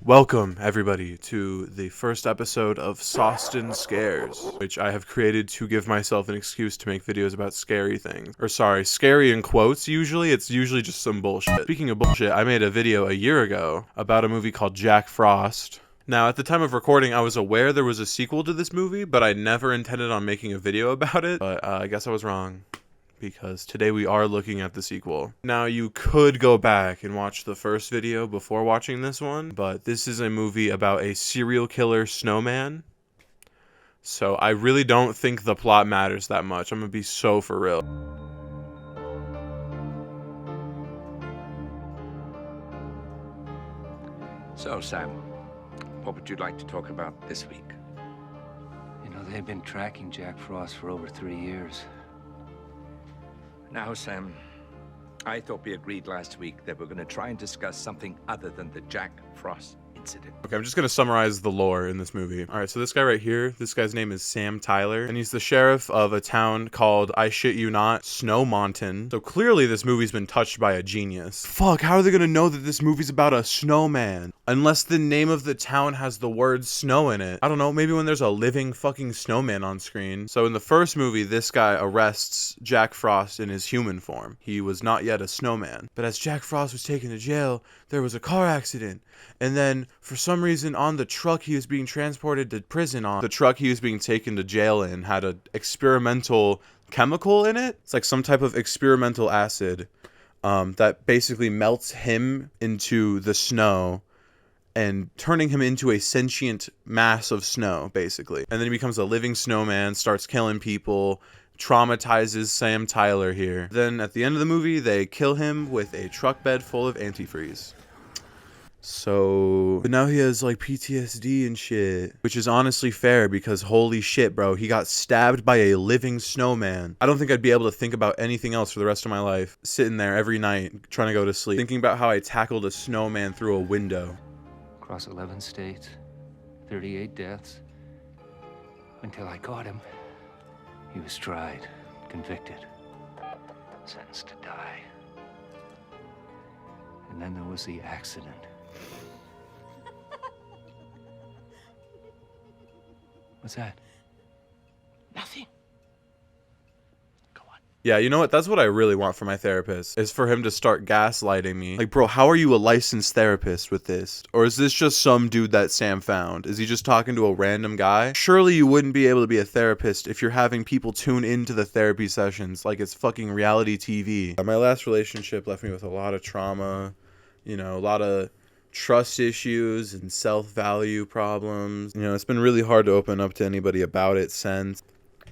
Welcome, everybody, to the first episode of Saucetin Scares, which I have created to give myself an excuse to make videos about scary things. Or sorry, scary in quotes usually. It's usually just some bullshit. Speaking of bullshit, I made a video a year ago about a movie called Jack Frost. Now, at the time of recording, I was aware there was a sequel to this movie, but I never intended on making a video about it. But I guess I was wrong, because today we are looking at the sequel. Now, you could go back and watch the first video before watching this one, but this is a movie about a serial killer snowman. So I really don't think the plot matters that much. I'm gonna be so for real. So, Sam, what would you like to talk about this week? You know, they've been tracking Jack Frost for over 3 years. Now, Sam, I thought we agreed last week that we're going to try and discuss something other than the Jack Frost incident. Okay, I'm just gonna summarize the lore in this movie. Alright, so this guy right here, this guy's name is Sam Tyler, and he's the sheriff of a town called, I shit you not, Snowman. So clearly this movie's been touched by a genius. Fuck, how are they gonna know that this movie's about a snowman? Unless the name of the town has the word snow in it. I don't know, maybe when there's a living fucking snowman on screen. So in the first movie, this guy arrests Jack Frost in his human form. He was not yet a snowman. But as Jack Frost was taken to jail, there was a car accident. And then, for some reason, on the truck he was being transported to prison on, the truck he was being taken to jail in had an experimental chemical in it. It's like some type of experimental acid that basically melts him into the snow and turning him into a sentient mass of snow, basically. And then he becomes a living snowman, starts killing people, traumatizes Sam Tyler here. Then at the end of the movie, they kill him with a truck bed full of antifreeze. So, but now he has like PTSD and shit, which is honestly fair because holy shit, bro, he got stabbed by a living snowman. I don't think I'd be able to think about anything else for the rest of my life, sitting there every night trying to go to sleep, thinking about how I tackled a snowman through a window. Across 11 states, 38 deaths. Until I caught him, he was tried, convicted, sentenced to die. And then there was the accident. What's that? Nothing. Go on. Yeah, you know what? That's what I really want for my therapist, is for him to start gaslighting me. Like, bro, how are you a licensed therapist with this? Or is this just some dude that Sam found? Is he just talking to a random guy? Surely you wouldn't be able to be a therapist if you're having people tune into the therapy sessions like it's fucking reality TV. My last relationship left me with a lot of trauma, you know, a lot of trust issues and self-value problems. You know, it's been really hard to open up to anybody about it since.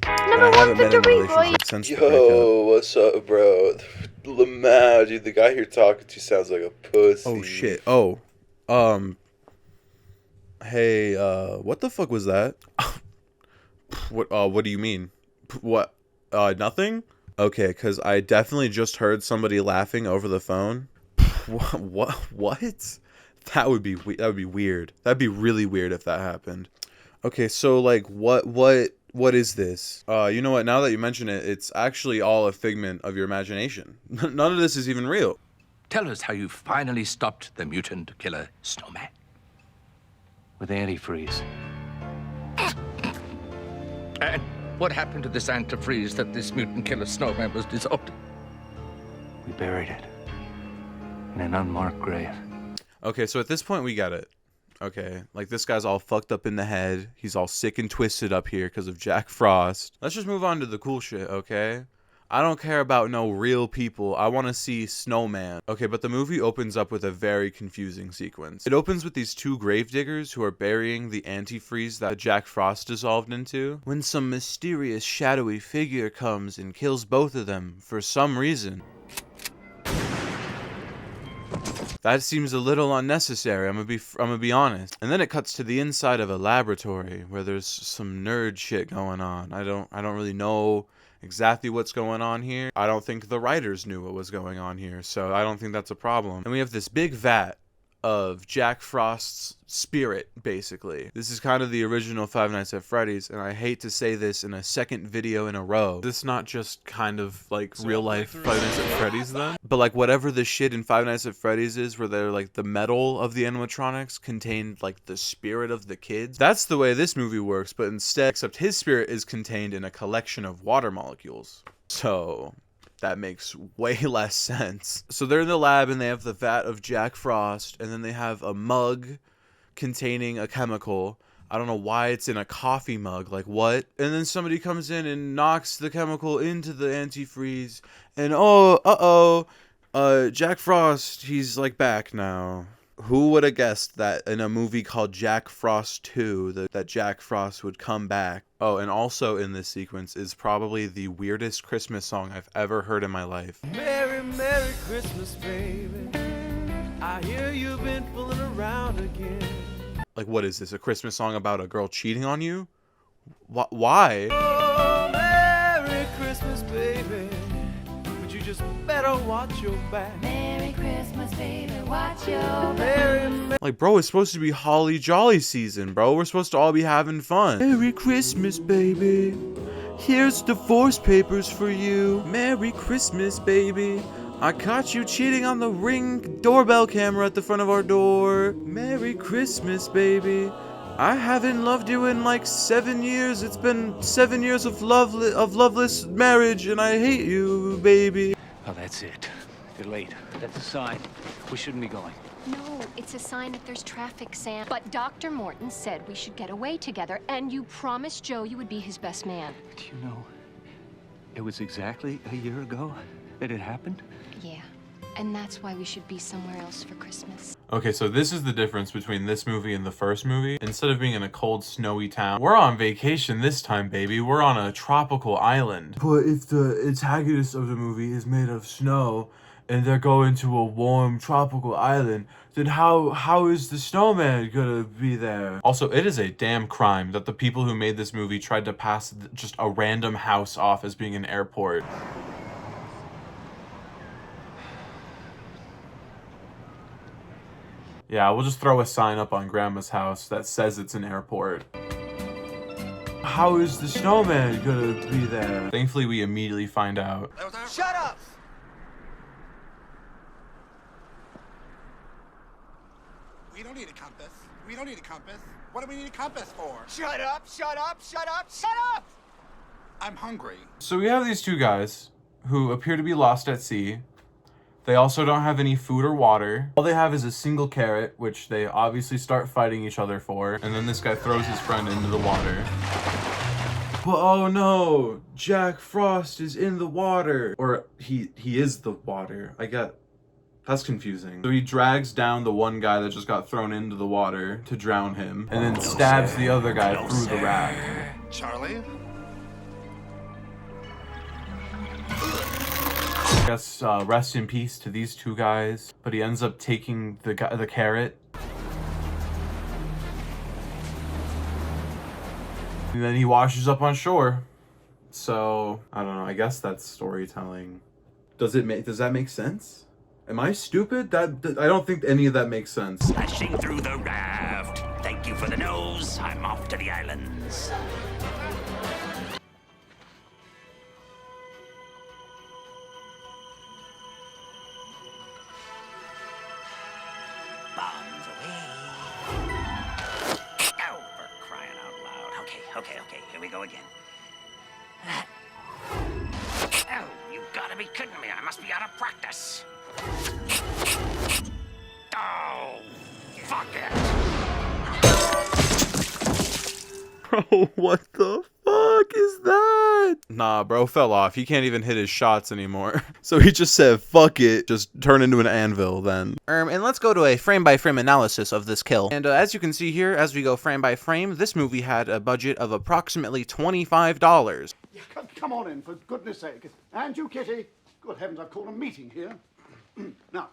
Number one victory, boy. Yo, what's up, bro? Lamau, dude, the guy you're talking to sounds like a pussy. Oh shit. Oh. Hey, what the fuck was that? What do you mean? What? Nothing? Okay, cuz I definitely just heard somebody laughing over the phone. What? That would be weird. That'd be really weird if that happened. Okay, so like what is this? You know what? Now that you mention it, it's actually all a figment of your imagination. None of this is even real. Tell us how you finally stopped the mutant killer Snowman. With antifreeze. And what happened to this antifreeze that this mutant killer Snowman was dissolved in? We buried it in an unmarked grave. Okay, so at this point we get it. Okay, like this guy's all fucked up in the head. He's all sick and twisted up here because of Jack Frost. Let's just move on to the cool shit, okay? I don't care about no real people. I want to see Snowman. Okay, but the movie opens up with a very confusing sequence. It opens with these two gravediggers who are burying the antifreeze that Jack Frost dissolved into, when some mysterious shadowy figure comes and kills both of them for some reason. That seems a little unnecessary, I'm gonna be honest. And then it cuts to the inside of a laboratory where there's some nerd shit going on. I don't really know exactly what's going on here. I don't think the writers knew what was going on here, so I don't think that's a problem. And we have this big vat of Jack Frost's spirit, basically. This is kind of the original Five Nights at Freddy's, and I hate to say this in a second video in a row. This not just kind of like real life Five Nights at Freddy's then, but like whatever the shit in Five Nights at Freddy's is, where they're like the metal of the animatronics contained like the spirit of the kids. That's the way this movie works, but instead, except his spirit is contained in a collection of water molecules. So that makes way less sense. So they're in the lab and they have the vat of Jack Frost, and then they have a mug containing a chemical. I don't know why it's in a coffee mug, like what? And then somebody comes in and knocks the chemical into the antifreeze, and Jack Frost, he's like back now. Who would have guessed that in a movie called Jack Frost 2 that Jack Frost would come back? Oh, and also in this sequence is probably the weirdest Christmas song I've ever heard in my life. Merry, Merry Christmas, baby. I hear you've been fooling around again. Like, what is this? A Christmas song about a girl cheating on you? Why? Oh, Merry Christmas, baby. But you just better watch your back. Merry Christmas, baby, watch your back. Merry, Like, bro, it's supposed to be holly jolly season, bro. We're supposed to all be having fun. Merry Christmas, baby. Here's divorce papers for you. Merry Christmas, baby. I caught you cheating on the Ring doorbell camera at the front of our door. Merry Christmas, baby. I haven't loved you in like 7 years. It's been 7 years of loveless marriage, and I hate you, baby. Oh, that's it. You're late. That's a sign. We shouldn't be going. No, it's a sign that there's traffic, Sam. But Dr. Morton said we should get away together, and you promised Joe you would be his best man. Do you know, it was exactly a year ago that it happened? Yeah, and that's why we should be somewhere else for Christmas. Okay, so this is the difference between this movie and the first movie. Instead of being in a cold, snowy town, we're on vacation this time, baby. We're on a tropical island. But if the antagonist of the movie is made of snow, and they're going to a warm tropical island, then how is the snowman gonna be there? Also, it is a damn crime that the people who made this movie tried to pass just a random house off as being an airport. Yeah, we'll just throw a sign up on Grandma's house that says it's an airport. How is the snowman gonna be there? Thankfully, we immediately find out. shut up! We don't need a compass. We don't need a compass. What do we need a compass for? Shut up, shut up, shut up, shut up! I'm hungry. So we have these two guys who appear to be lost at sea. They also don't have any food or water. All they have is a single carrot, which they obviously start fighting each other for. And then this guy throws his friend into the water. But oh no, Jack Frost is in the water. Or he is the water. That's confusing. So he drags down the one guy that just got thrown into the water to drown him, and then stabs the other guy through the raft. Charlie? I guess rest in peace to these two guys, but he ends up taking the carrot. And then he washes up on shore. So, I don't know, I guess that's storytelling. Does that make sense? Am I stupid? I don't think any of that makes sense. Splashing through the raft. Thank you for the nose. I'm off to the islands. Bombs away. Oh, for crying out loud. Okay, here we go again. Oh, you gotta be kidding me. I must be out of practice. Oh, fuck it. Bro, what the fuck is that? Nah, bro fell off. He can't even hit his shots anymore. So he just said, fuck it, just turn into an anvil then. And let's go to a frame-by-frame analysis of this kill. And as you can see here, as we go frame by frame, this movie had a budget of approximately $25. Yeah, come on in, for goodness sake. And you, Kitty. Good heavens, I've called a meeting here. Now,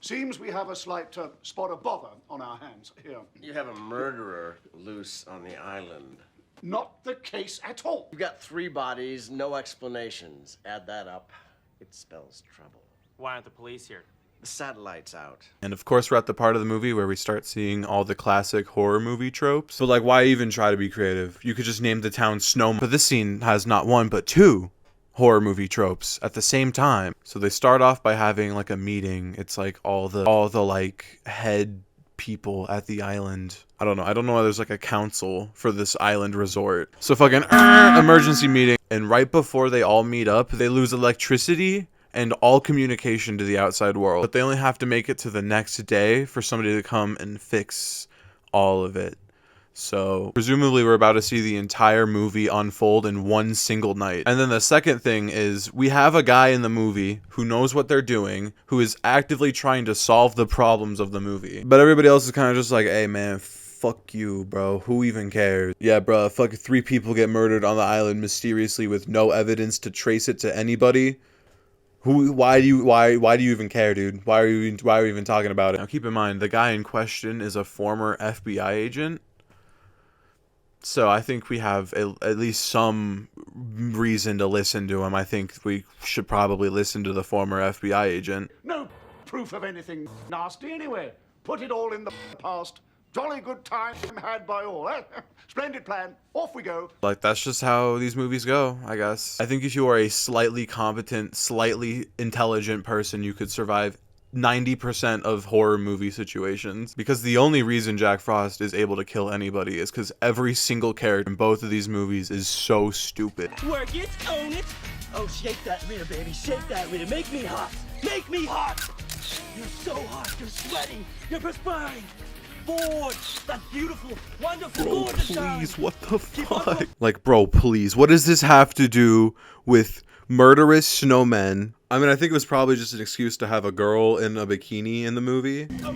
seems we have a slight spot of bother on our hands here. You have a murderer loose on the island. Not the case at all. You've got 3 bodies, no explanations. Add that up, it spells trouble. Why aren't the police here? The satellite's out. And of course, we're at the part of the movie where we start seeing all the classic horror movie tropes. But like, why even try to be creative? You could just name the town Snowman. But this scene has not one, but two horror movie tropes at the same time. So they start off by having like a meeting. It's like all the like head people at the island. I don't know why there's like a council for this island resort. So fucking emergency meeting. And right before they all meet up, they lose electricity and all communication to the outside world. But they only have to make it to the next day for somebody to come and fix all of it. So presumably we're about to see the entire movie unfold in one single night. And then the second thing is we have a guy in the movie who knows what they're doing, who is actively trying to solve the problems of the movie. But everybody else is kind of just like, hey man, fuck you, bro. Who even cares? Yeah, bro, fuck 3 people get murdered on the island mysteriously with no evidence to trace it to anybody. Why do you even care, dude? Why are you even talking about it? Now keep in mind, the guy in question is a former FBI agent. So I think we have at least some reason to listen to him. I think we should probably listen to the former FBI agent. No proof of anything nasty anyway. Put it all in the past. Jolly good time had by all, eh? Splendid plan. Off we go. Like, that's just how these movies go, I guess. I think if you are a slightly competent, slightly intelligent person, you could survive 90% of horror movie situations. Because the only reason Jack Frost is able to kill anybody is because every single character in both of these movies is so stupid. Work it, own it. Oh, shake that rear, baby. Shake that rear. Make me hot. Make me hot. You're so hot. You're sweating. You're perspiring. Bored. That beautiful, wonderful, Bro, gorgeous please, darling. what the fuck? Like, bro, please, what does this have to do with Murderous Snowman? I mean, I think it was probably just an excuse to have a girl in a bikini in the movie. Oh,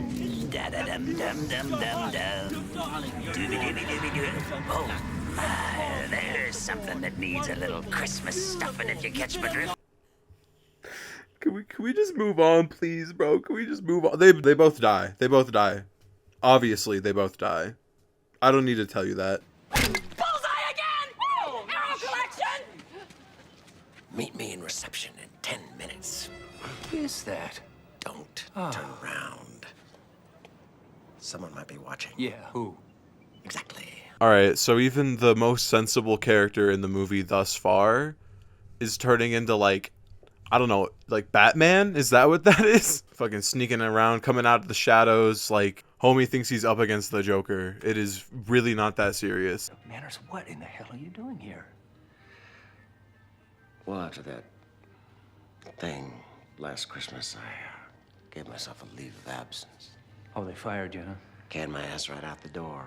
there's something that needs a little Christmas stuffing if you catch my drift. Can we just move on, please, bro? Can we just move on? They both die. They both die. Obviously, they both die. I don't need to tell you that. Bullseye again! Arrow collection! Meet me in reception in 10 minutes. Who is that? Don't turn around. Someone might be watching. Yeah, who? Exactly. Alright, so even the most sensible character in the movie thus far is turning into, like, I don't know, like Batman? Is that what that is? Fucking sneaking around, coming out of the shadows, like, homie thinks he's up against the Joker. It is really not that serious. Manners, what in the hell are you doing here? Well, after that thing last Christmas, I gave myself a leave of absence. Oh, they fired you, huh? Canned my ass right out the door.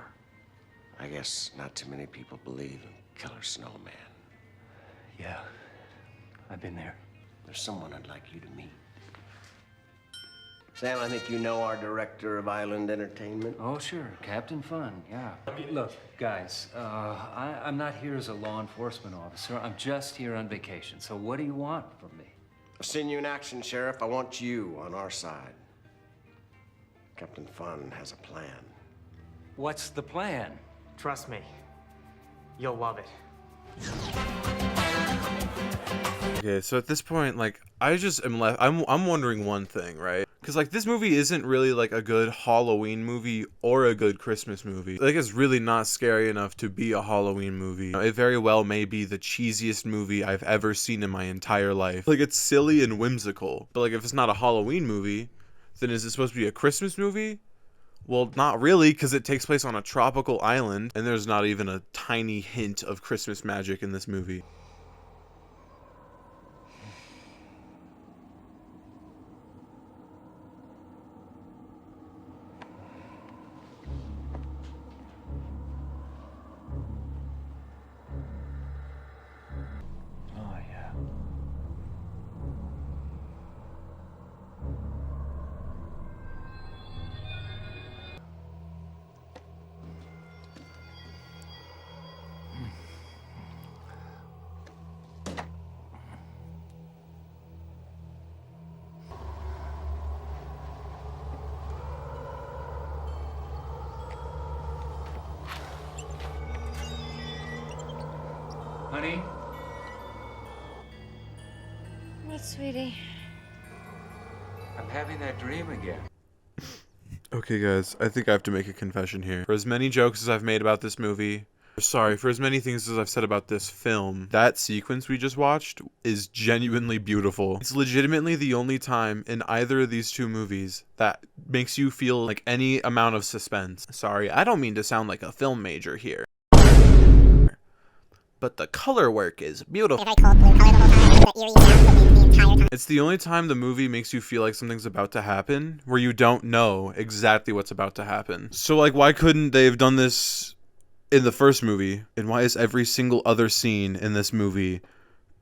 I guess not too many people believe in Killer Snowman. Yeah, I've been there. There's someone I'd like you to meet. Sam, I think you know our director of Island Entertainment. Oh, sure. Captain Fun, yeah. Look, guys, I'm not here as a law enforcement officer. I'm just here on vacation. So what do you want from me? I've seen you in action, Sheriff. I want you on our side. Captain Fun has a plan. What's the plan? Trust me. You'll love it. Okay, so at this point, like, I just am left. I'm wondering one thing, right? Because like this movie isn't really like a good Halloween movie or a good Christmas movie. Like, it's really not scary enough to be a Halloween movie. It very well may be the cheesiest movie I've ever seen in my entire life. Like, it's silly and whimsical. But like, if it's not a Halloween movie, then is it supposed to be a Christmas movie? Well, not really, because it takes place on a tropical island, and there's not even a tiny hint of Christmas magic in this movie. Oh, yeah. Honey? What, sweetie? I've having that dream again. Okay, guys, I think I have to make a confession here. For as many jokes as I've made about this movie, for as many things as I've said about this film, that sequence we just watched is genuinely beautiful. It's legitimately the only time in either of these two movies that makes you feel like any amount of suspense. Sorry, I don't mean to sound like a film major here, but the color work is beautiful. It's the only time the movie makes you feel like something's about to happen where you don't know exactly what's about to happen. So like, why couldn't they have done this in the first movie? And why is every single other scene in this movie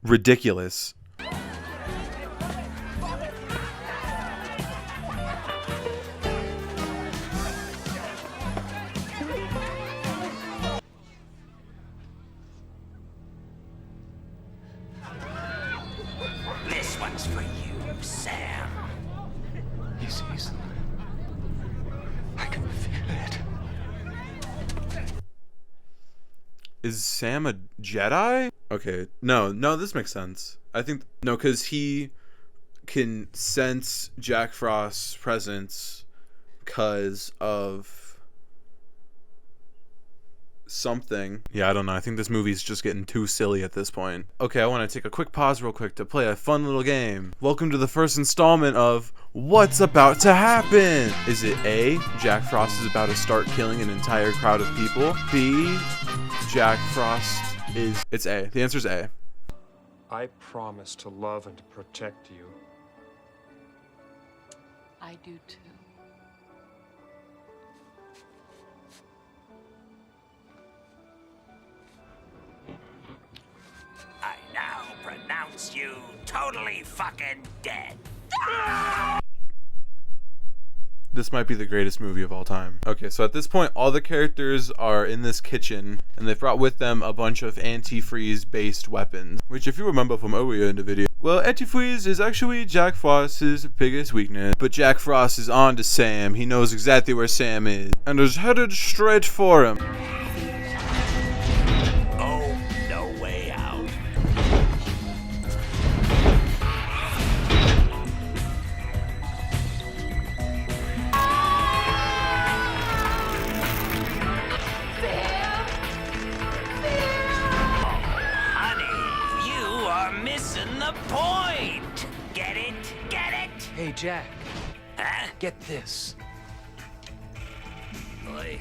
ridiculous? This one's for you, Sam. He sees them. I can feel it. Is Sam a Jedi? Okay, no, this makes sense. I think, no, because he can sense Jack Frost's presence because of something. Yeah, I don't know. I think this movie's just getting too silly at this point. Okay, I want to take a quick pause real quick to play a fun little game. Welcome to the first installment of What's About to Happen? Is it A, Jack Frost is about to start killing an entire crowd of people? B, Jack Frost is... It's A. The answer's A. I promise to love and to protect you. I do too. I now pronounce you totally fucking dead. This might be the greatest movie of all time. Okay, so at this point, all the characters are in this kitchen, and they've brought with them a bunch of antifreeze-based weapons, which if you remember from earlier in the video, well, antifreeze is actually Jack Frost's biggest weakness. But Jack Frost is on to Sam. He knows exactly where Sam is, and is headed straight for him. Oh, no way out. Honey, you are missing the point. Get it? Get it? Hey, Jack. Huh? Get this. Boy.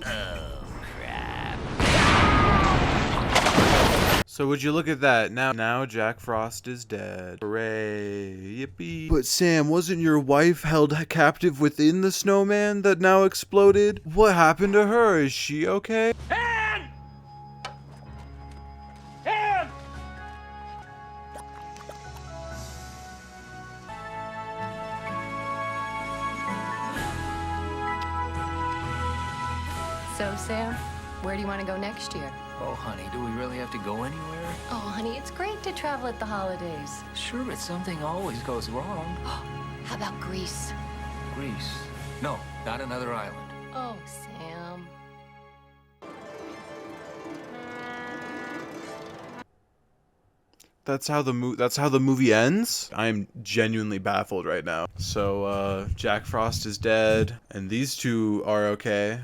Oh, crap. So would you look at that? Now Jack Frost is dead. Hooray. Yippee. But Sam, wasn't your wife held captive within the snowman that now exploded? What happened to her? Is she okay? Ann! Ann! So, Sam, where do you want to go next year? Oh, honey, do we really have to go anywhere? Oh, honey, it's great to travel at the holidays. Sure, but something always goes wrong. How about Greece? Greece. No, not another island. Oh, Sam. That's how the movie ends? I'm genuinely baffled right now. So Jack Frost is dead, and these two are okay.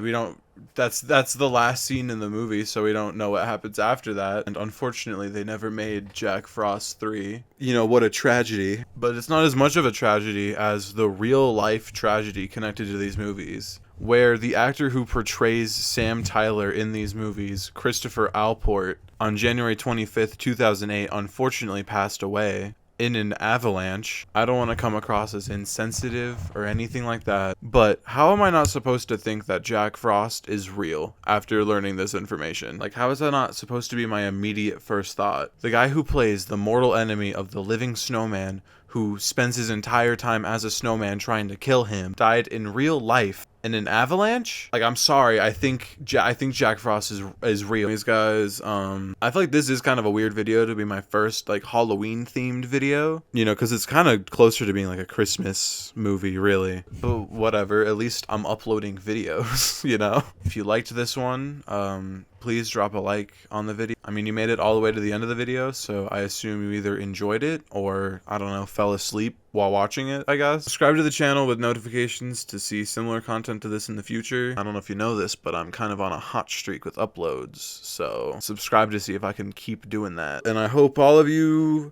We don't. That's the last scene in the movie, so we don't know what happens after that. And unfortunately, they never made Jack Frost 3. You know, what a tragedy. But it's not as much of a tragedy as the real life tragedy connected to these movies, where the actor who portrays Sam Tyler in these movies, Christopher Alport, on January 25th, 2008, unfortunately passed away in an avalanche. I don't want to come across as insensitive or anything like that, but how am I not supposed to think that Jack Frost is real after learning this information? Like, how is that not supposed to be my immediate first thought? The guy who plays the mortal enemy of the living snowman, who spends his entire time as a snowman trying to kill him, died in real life in an avalanche? Like, I'm sorry, I think Jack Frost is real. These guys, I feel like this is kind of a weird video to be my first, like, Halloween themed video, you know, because it's kind of closer to being like a Christmas movie, really. But whatever, at least I'm uploading videos, you know? If you liked this one, please please drop a like on the video. I mean, you made it all the way to the end of the video, so I assume you either enjoyed it or, I don't know, fell asleep while watching it, I guess. Subscribe to the channel with notifications to see similar content to this in the future. I don't know if you know this, but I'm kind of on a hot streak with uploads, so subscribe to see if I can keep doing that. And I hope all of you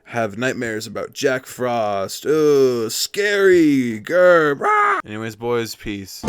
have nightmares about Jack Frost. Oh, scary. Grr. Anyways, boys, peace.